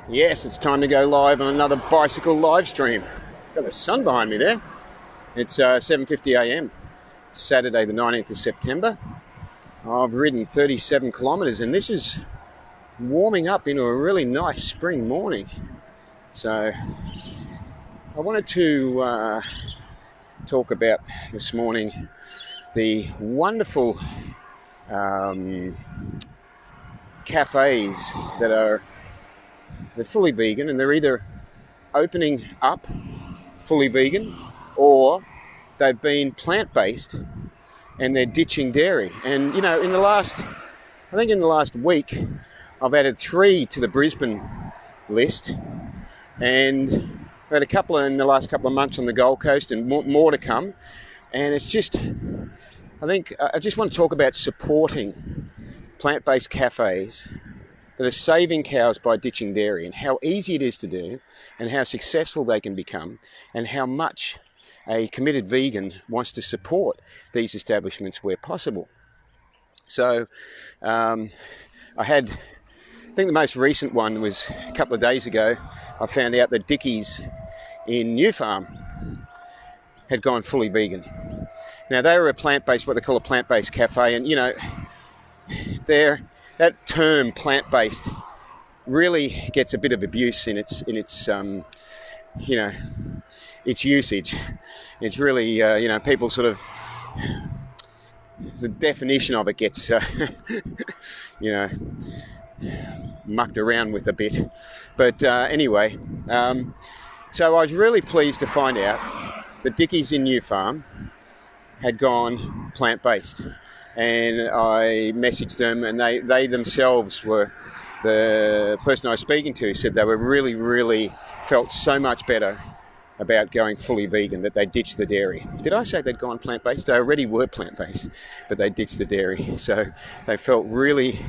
Yes, it's time to go live on another bicycle live stream. Got the sun behind me there. It's 7:50 a.m. Saturday the 19th of September. I've ridden 37 kilometres and this is warming up into a really nice spring morning. So I wanted to talk about this morning the wonderful cafes that they're fully vegan, and they're either opening up fully vegan or they've been plant-based and they're ditching dairy. And you know, in the last week I've added 3 to the Brisbane list, and I've had a couple in the last couple of months on the Gold Coast and more to come. And it's just, I just want to talk about supporting plant-based cafes that are saving cows by ditching dairy, and how easy it is to do, and how successful they can become, and how much a committed vegan wants to support these establishments where possible. So I think the most recent one was a couple of days ago. I found out that Dickies in New Farm had gone fully vegan. Now, they were a plant-based, what they call a plant-based cafe, and you know, that term plant-based really gets a bit of abuse in its usage. It's really people sort of, the definition of it gets mucked around with a bit. But anyway, so I was really pleased to find out that Dickies in New Farm had gone plant-based. And I messaged them, and they themselves were, the person I was speaking to said they were really felt so much better about going fully vegan, that they ditched the dairy. Did I say they'd gone plant-based? They already were plant-based, but they ditched the dairy. So they felt really,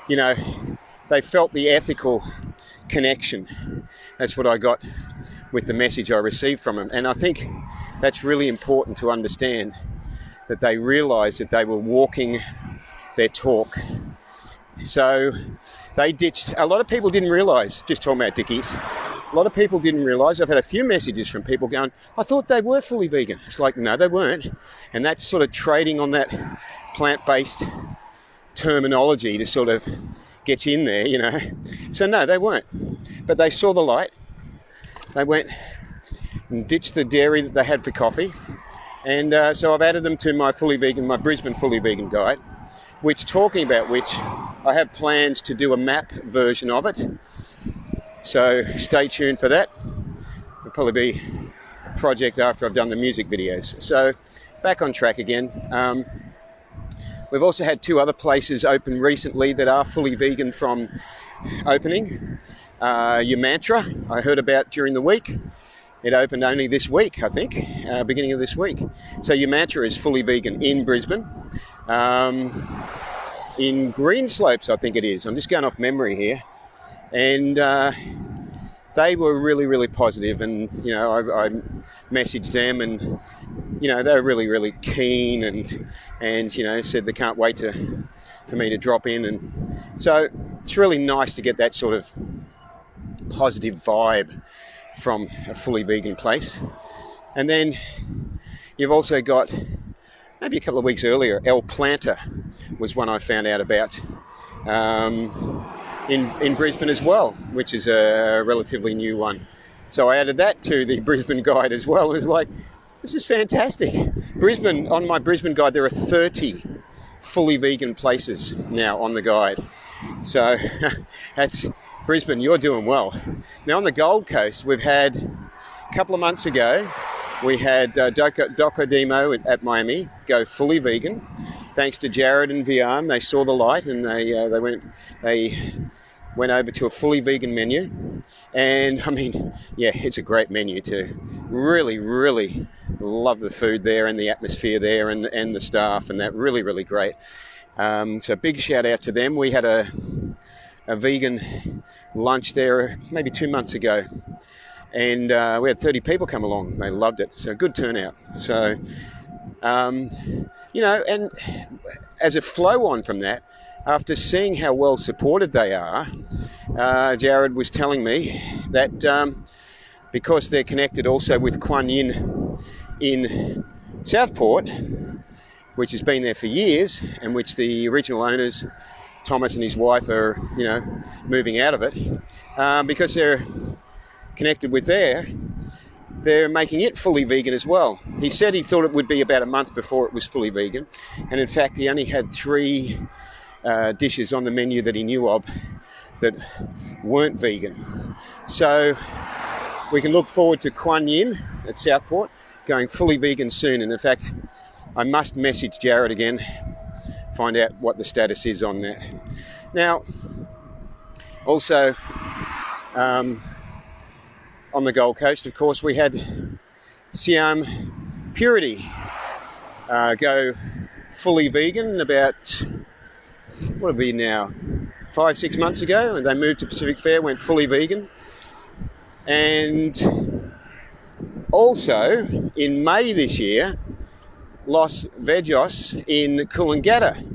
they felt the ethical connection. That's what I got with the message I received from them. And I think that's really important to understand, that they realised that they were walking their talk. So they ditched. A lot of people didn't realise, just talking about Dickies, a lot of people didn't realise. I've had a few messages from people going, I thought they were fully vegan. It's like, no, they weren't. And that's sort of trading on that plant-based terminology to sort of get in there, So no, they weren't. But they saw the light. They went and ditched the dairy that they had for coffee. And so I've added them to my Brisbane fully vegan guide, which I have plans to do a map version of it. So stay tuned for that. It'll probably be a project after I've done the music videos. So back on track again. We've also had 2 other places open recently that are fully vegan from opening. Your Mantra, I heard about during the week. It opened only this week, I think, beginning of this week. So Your Mantra is fully vegan in Brisbane. In Greenslopes, I think it is. I'm just going off memory here. And they were really positive. And, I messaged them, and, they were really keen, and said they can't wait for me to drop in. And so it's really nice to get that sort of positive vibe from a fully vegan place. And then you've also got, maybe a couple of weeks earlier, Planta was one I found out about in Brisbane as well, which is a relatively new one. So I added that to the Brisbane guide as well. It was like, this is fantastic. On my Brisbane guide, there are 30 fully vegan places now on the guide. So that's Brisbane, you're doing well. Now on the Gold Coast, we've had, a couple of months ago, we had Docodemo at Miami go fully vegan. Thanks to Jared and Vian, they saw the light, and they went over to a fully vegan menu. And I mean, yeah, it's a great menu too. Really love the food there, and the atmosphere there, and the staff, and that really great. So big shout out to them. We had a vegan lunch there maybe 2 months ago, and we had 30 people come along. They loved it, so good turnout. So and as a flow on from that, after seeing how well supported they are, Jared was telling me that because they're connected also with Kuan Yin in Southport, which has been there for years, and which the original owners, Thomas and his wife, are, moving out of it, because they're connected with there, they're making it fully vegan as well. He said he thought it would be about a month before it was fully vegan, and in fact he only had 3 dishes on the menu that he knew of that weren't vegan. So we can look forward to Kuan Yin at Southport going fully vegan soon, and in fact I must message Jared again, find out what the status is on that. Now, also on the Gold Coast, of course, we had Siam Purity go fully vegan about, what have we now, 5-6 months ago, and they moved to Pacific Fair, went fully vegan. And also in May this year, Los Vejos in Coolangatta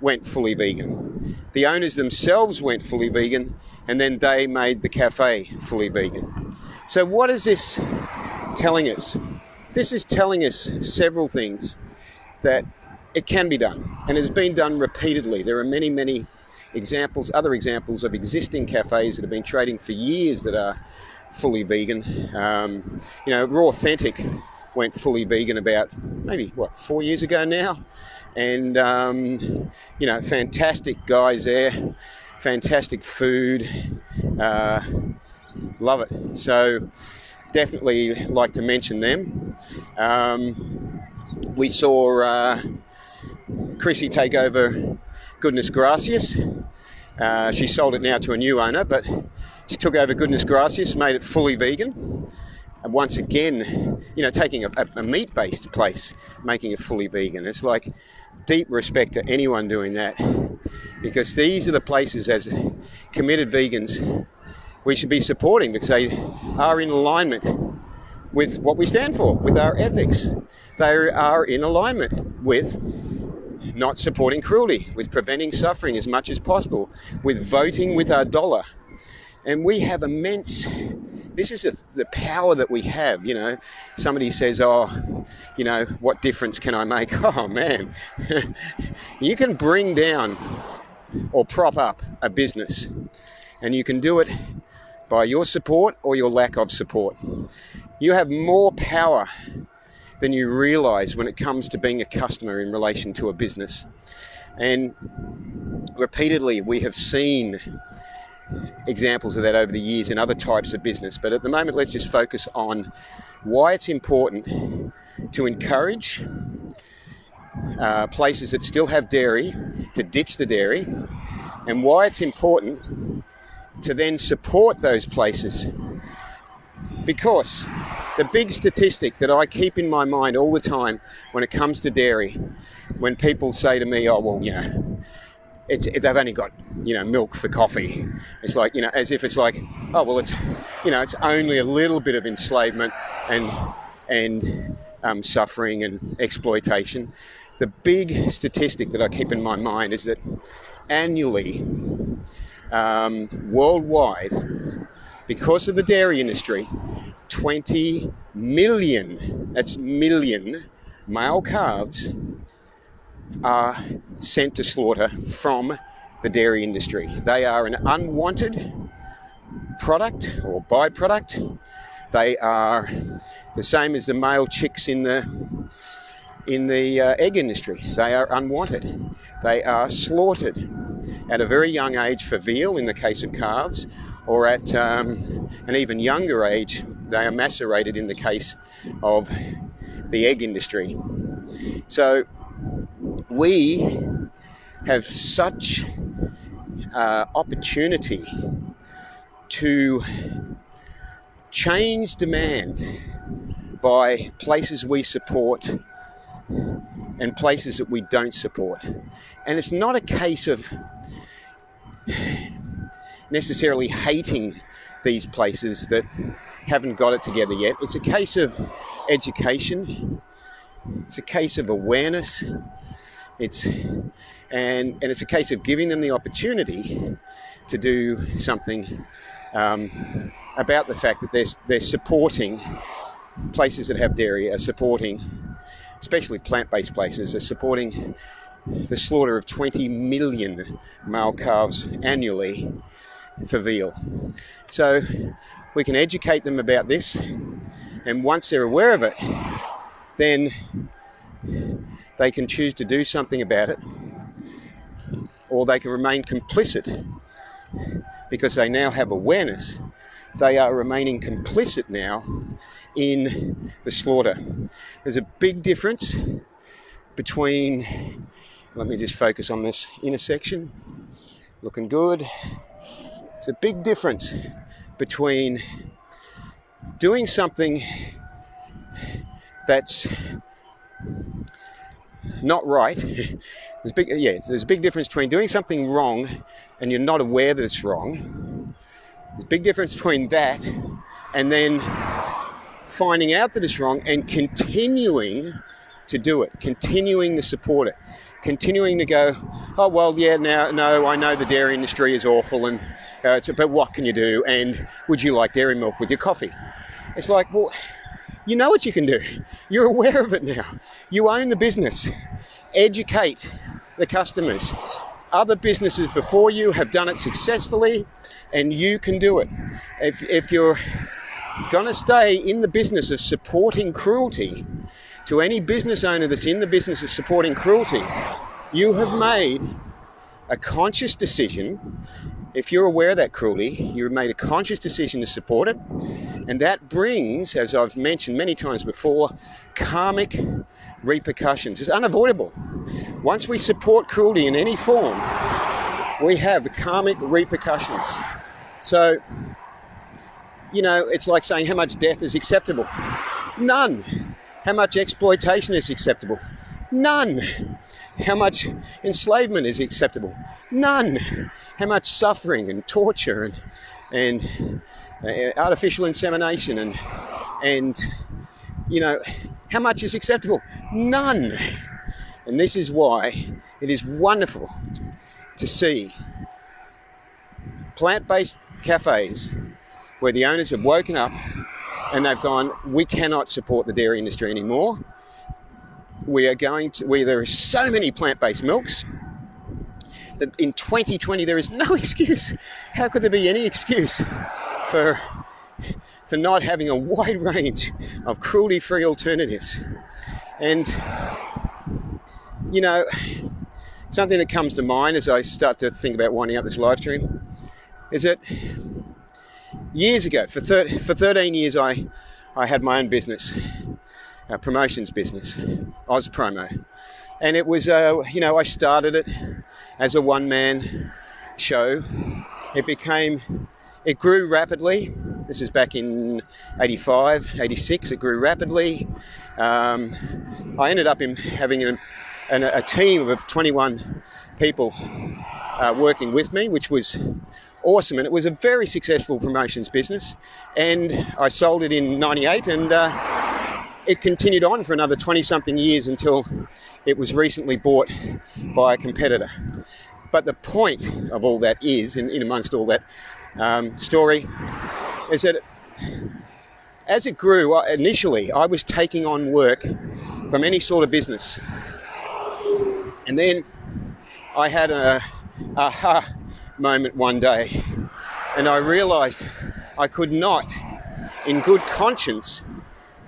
went fully vegan. The owners themselves went fully vegan, and then they made the cafe fully vegan. So what is this telling us? This is telling us several things, that it can be done, and it's been done repeatedly. There are many, many examples, other examples of existing cafes that have been trading for years that are fully vegan. Raw Authentic went fully vegan about maybe 4 years ago now, and fantastic guys there, fantastic food, love it. So definitely like to mention them. We saw Chrissy take over Goodness Gracias. She sold it now to a new owner, but she took over Goodness Gracias, made it fully vegan. And once again, taking a meat-based place, making it fully vegan. It's like deep respect to anyone doing that, because these are the places, as committed vegans, we should be supporting, because they are in alignment with what we stand for, with our ethics. They are in alignment with not supporting cruelty, with preventing suffering as much as possible, with voting with our dollar. And we have immense, this is the power that we have. Somebody says, what difference can I make? Oh man, you can bring down or prop up a business, and you can do it by your support or your lack of support. You have more power than you realize when it comes to being a customer in relation to a business. And repeatedly we have seen examples of that over the years in other types of business. But at the moment, let's just focus on why it's important to encourage places that still have dairy to ditch the dairy, and why it's important to then support those places. Because the big statistic that I keep in my mind all the time when it comes to dairy, when people say to me, they've only got, milk for coffee. It's like, as if it's like, it's only a little bit of enslavement and suffering and exploitation. The big statistic that I keep in my mind is that annually, worldwide, because of the dairy industry, 20 million, that's million, male calves are sent to slaughter from the dairy industry. They are an unwanted product or byproduct. They are the same as the male chicks in the egg industry. They are unwanted. They are slaughtered at a very young age for veal in the case of calves, or at an even younger age, they are macerated in the case of the egg industry. So we have such opportunity to change demand by places we support and places that we don't support. And it's not a case of necessarily hating these places that haven't got it together yet. It's a case of education. It's a case of awareness. And it's a case of giving them the opportunity to do something about the fact that they're supporting places that have dairy, are supporting, especially plant-based places, are supporting the slaughter of 20 million male calves annually for veal. So we can educate them about this, and once they're aware of it, then they can choose to do something about it, or they can remain complicit because they now have awareness. They are remaining complicit now in the slaughter. There's a big difference between, let me just focus on this intersection, looking good. It's a big difference between doing something that's not right. There's a big difference between doing something wrong and you're not aware that it's wrong. There's a big difference between that and then finding out that it's wrong and continuing to do it, continuing to support it, continuing to go, oh, well, yeah, no, I know the dairy industry is awful, and but what can you do? And would you like dairy milk with your coffee? It's like, well, you know what you can do. You're aware of it now. You own the business. Educate the customers. Other businesses before you have done it successfully, and you can do it. If you're going to stay in the business of supporting cruelty, to any business owner that's in the business of supporting cruelty, you have made a conscious decision. If you're aware of that cruelty, you've made a conscious decision to support it, and that brings, as I've mentioned many times before, karmic repercussions. It's unavoidable. Once we support cruelty in any form, we have karmic repercussions. So, it's like saying how much death is acceptable. None. How much exploitation is acceptable? None. How much enslavement is acceptable? None. How much suffering and torture and artificial insemination and how much is acceptable? None. And this is why it is wonderful to see plant-based cafes where the owners have woken up and they've gone, we cannot support the dairy industry anymore. There are so many plant-based milks that in 2020 there is no excuse. How could there be any excuse for not having a wide range of cruelty-free alternatives? And, something that comes to mind as I start to think about winding up this live stream is that years ago, for 13 years, I had my own business, a promotions business, Ozpromo. And it was, I started it as a one-man show. It grew rapidly. This is back in 85, 86. It grew rapidly. I ended up having a team of 21 people working with me, which was awesome. And it was a very successful promotions business. And I sold it in 98, and it continued on for another 20-something years until it was recently bought by a competitor. But the point of all that is, in amongst all that story, is that as it grew, initially I was taking on work from any sort of business. And then I had an aha moment one day, and I realised I could not, in good conscience,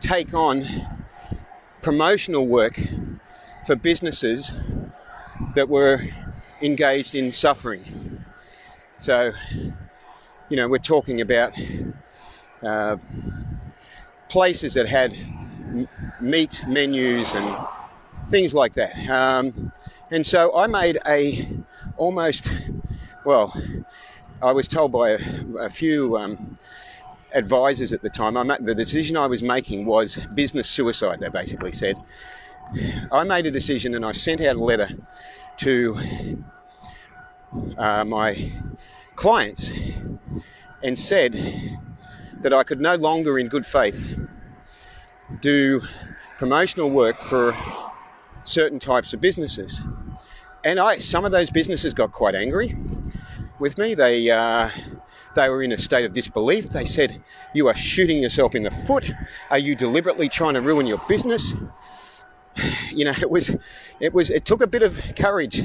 take on promotional work for businesses that were engaged in suffering. So, we're talking about places that had meat menus and things like that. And so I made I was told by a few advisors at the time, the decision I was making was business suicide, they basically said. I made a decision and I sent out a letter to my clients and said that I could no longer in good faith do promotional work for certain types of businesses. And some of those businesses got quite angry with me. They were in a state of disbelief. They said, "You are shooting yourself in the foot. Are you deliberately trying to ruin your business?" You know, it took a bit of courage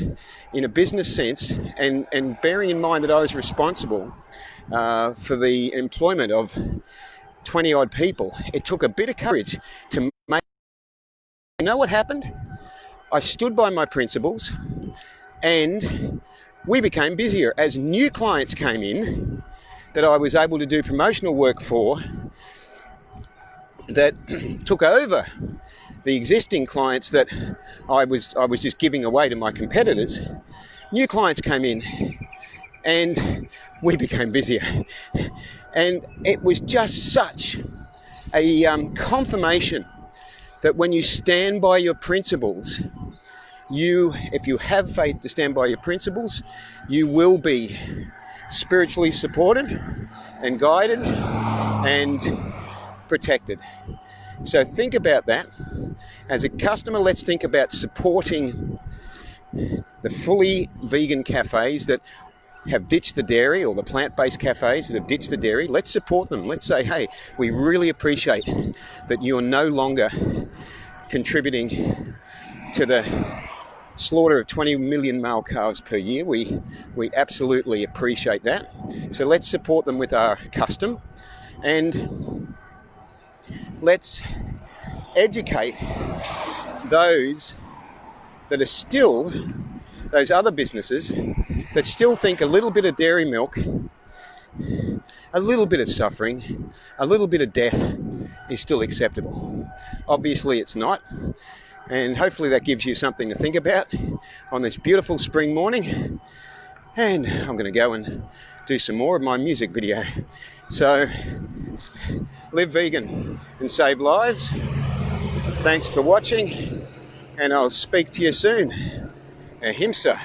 in a business sense, and bearing in mind that I was responsible for the employment of 20 odd people. It took a bit of courage to make. You know what happened? I stood by my principles, and we became busier as new clients came in that I was able to do promotional work for, that took over the existing clients that I was just giving away to my competitors. New clients came in and we became busier. And it was just such a confirmation that when you stand by your principles, if you have faith to stand by your principles, you will be spiritually supported and guided and protected. So think about that. As a customer, let's think about supporting the fully vegan cafes that have ditched the dairy, or the plant-based cafes that have ditched the dairy. Let's support them. Let's say, hey, we really appreciate that you're no longer contributing to the slaughter of 20 million male calves per year. We absolutely appreciate that. So let's support them with our custom, and let's educate those that are still, those other businesses that still think a little bit of dairy milk, a little bit of suffering, a little bit of death is still acceptable. Obviously it's not, and hopefully that gives you something to think about on this beautiful spring morning. And I'm going to go and do some more of my music video. So live vegan and save lives. Thanks for watching, and I'll speak to you soon. Ahimsa.